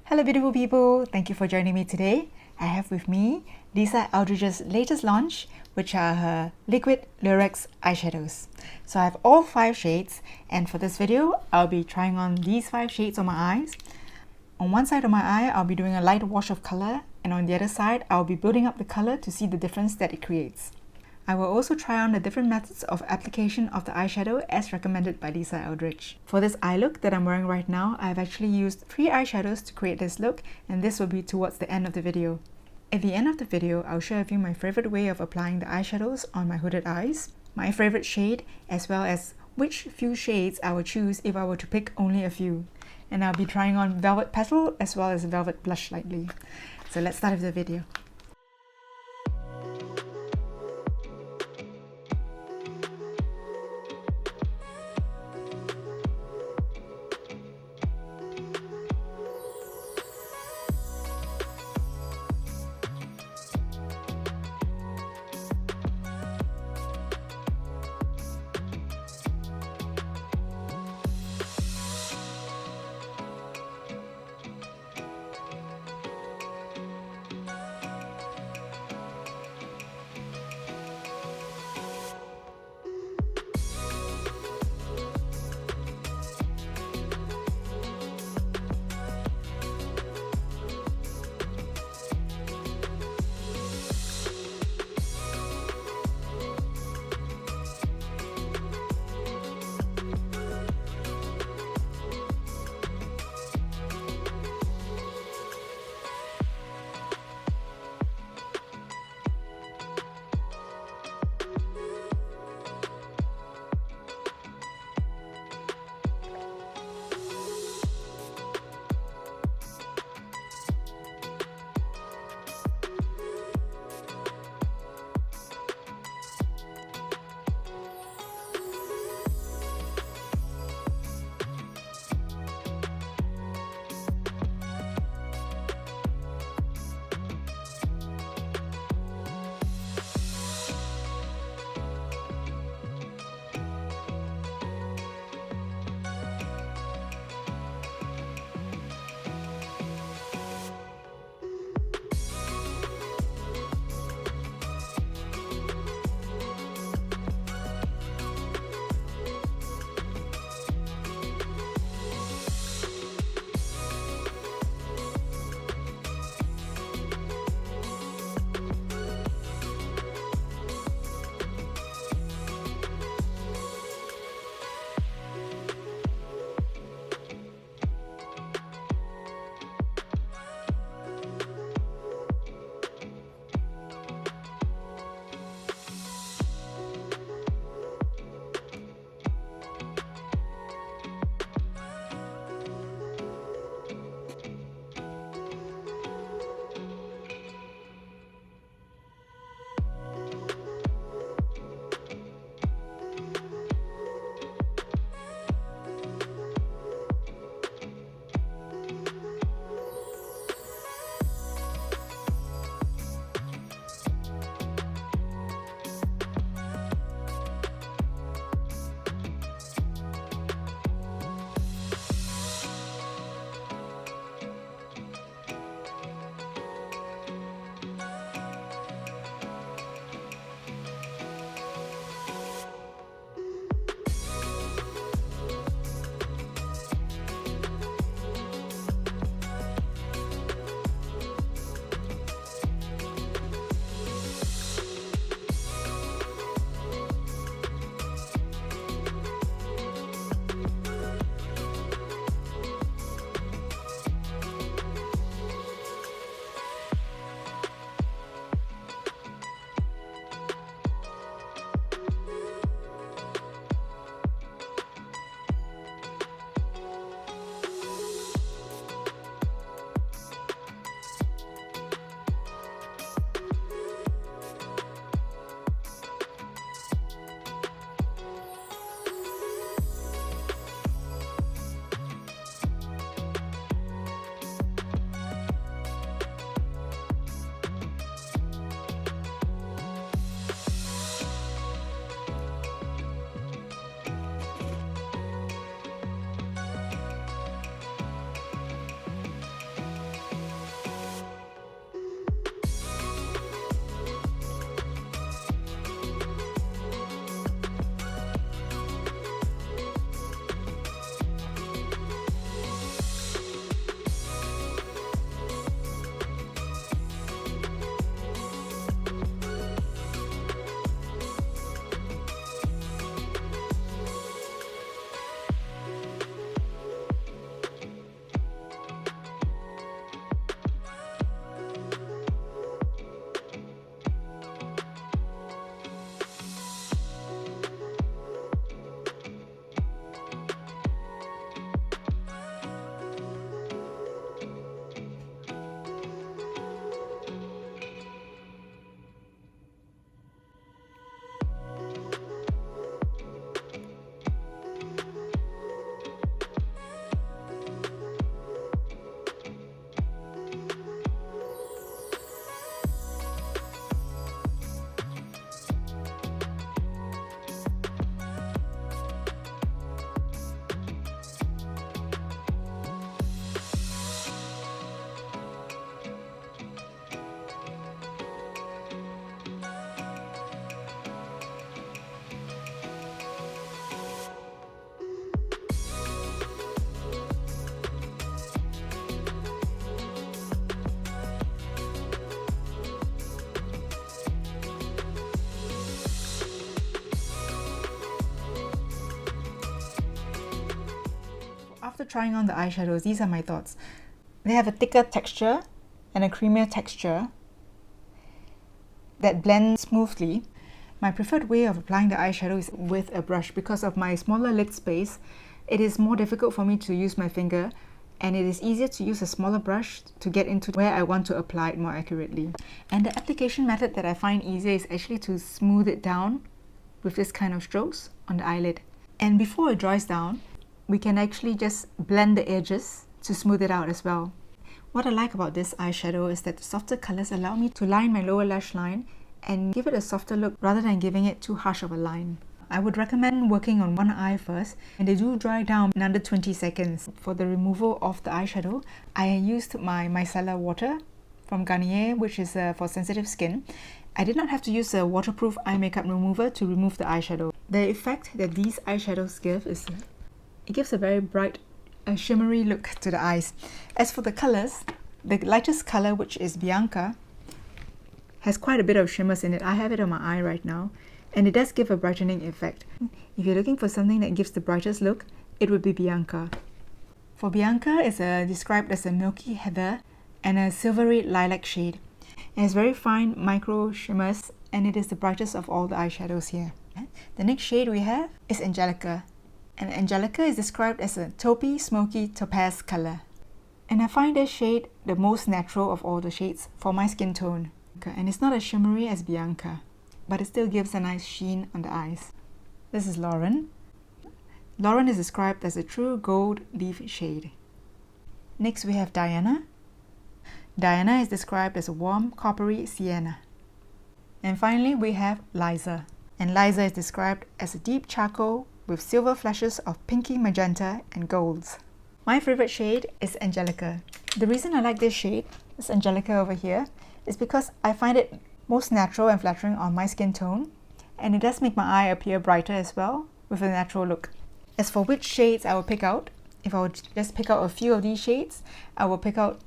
Hello beautiful people, thank you for joining me today. I have with me Lisa Eldridge's latest launch, which are her liquid Lurex eyeshadows. So I have all 5 shades, and for this video, I'll be trying on these 5 shades on my eyes. On one side of my eye, I'll be doing a light wash of color, and on the other side, I'll be building up the color to see the difference that it creates. I will also try on the different methods of application of the eyeshadow as recommended by Lisa Eldridge. For this eye look that I'm wearing right now, I've actually used 3 eyeshadows to create this look, and this will be towards the end of the video. At the end of the video, I'll share with you my favorite way of applying the eyeshadows on my hooded eyes, my favorite shade, as well as which few shades I would choose if I were to pick only a few. And I'll be trying on Velvet Petal as well as Velvet Blush lightly. So let's start with the video. trying on the eyeshadows, these are my thoughts. They have a thicker texture and a creamier texture that blend smoothly. My preferred way of applying the eyeshadow is with a brush. Because of my smaller lid space, it is more difficult for me to use my finger, and it is easier to use a smaller brush to get into where I want to apply it more accurately. And the application method that I find easier is actually to smooth it down with this kind of strokes on the eyelid. And before it dries down, we can actually just blend the edges to smooth it out as well. What I like about this eyeshadow is that the softer colours allow me to line my lower lash line and give it a softer look rather than giving it too harsh of a line. I would recommend working on one eye first, and they do dry down in under 20 seconds. For the removal of the eyeshadow, I used my micellar water from Garnier, which is for sensitive skin. I did not have to use a waterproof eye makeup remover to remove the eyeshadow. The effect that these eyeshadows give is, it gives a very bright, shimmery look to the eyes. As for the colours, the lightest colour, which is Bianca, has quite a bit of shimmers in it. I have it on my eye right now, and it does give a brightening effect. If you're looking for something that gives the brightest look, it would be Bianca. For Bianca, it's described as a milky heather and a silvery lilac shade. It has very fine micro shimmers, and it is the brightest of all the eyeshadows here. The next shade we have is Anjelica. And Anjelica is described as a taupey, smoky topaz color. And I find this shade the most natural of all the shades for my skin tone. And it's not as shimmery as Bianca, but it still gives a nice sheen on the eyes. This is Lauren. Lauren is described as a true gold leaf shade. Next we have Diana. Diana is described as a warm coppery sienna. And finally we have Liza. And Liza is described as a deep charcoal with silver flashes of pinky magenta and golds. My favorite shade is Anjelica. The reason I like this shade, this Anjelica over here, is because I find it most natural and flattering on my skin tone, and it does make my eye appear brighter as well with a natural look. As for which shades I will pick out, if I would just pick out a few of these shades, I will pick out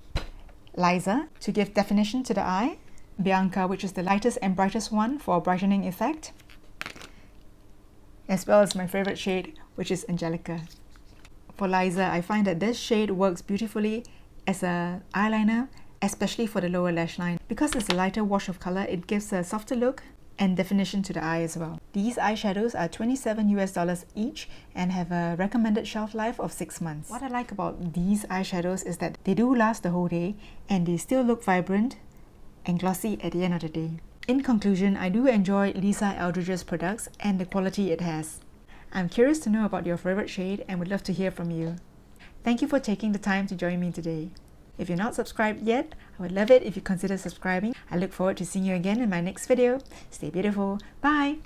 Liza to give definition to the eye, Bianca, which is the lightest and brightest one for a brightening effect, as well as my favorite shade, which is Anjelica. For Liza, I find that this shade works beautifully as an eyeliner, especially for the lower lash line. Because it's a lighter wash of color, it gives a softer look and definition to the eye as well. These eyeshadows are $27 each and have a recommended shelf life of 6 months. What I like about these eyeshadows is that they do last the whole day and they still look vibrant and glossy at the end of the day. In conclusion, I do enjoy Lisa Eldridge's products and the quality it has. I'm curious to know about your favorite shade and would love to hear from you. Thank you for taking the time to join me today. If you're not subscribed yet, I would love it if you consider subscribing. I look forward to seeing you again in my next video. Stay beautiful. Bye!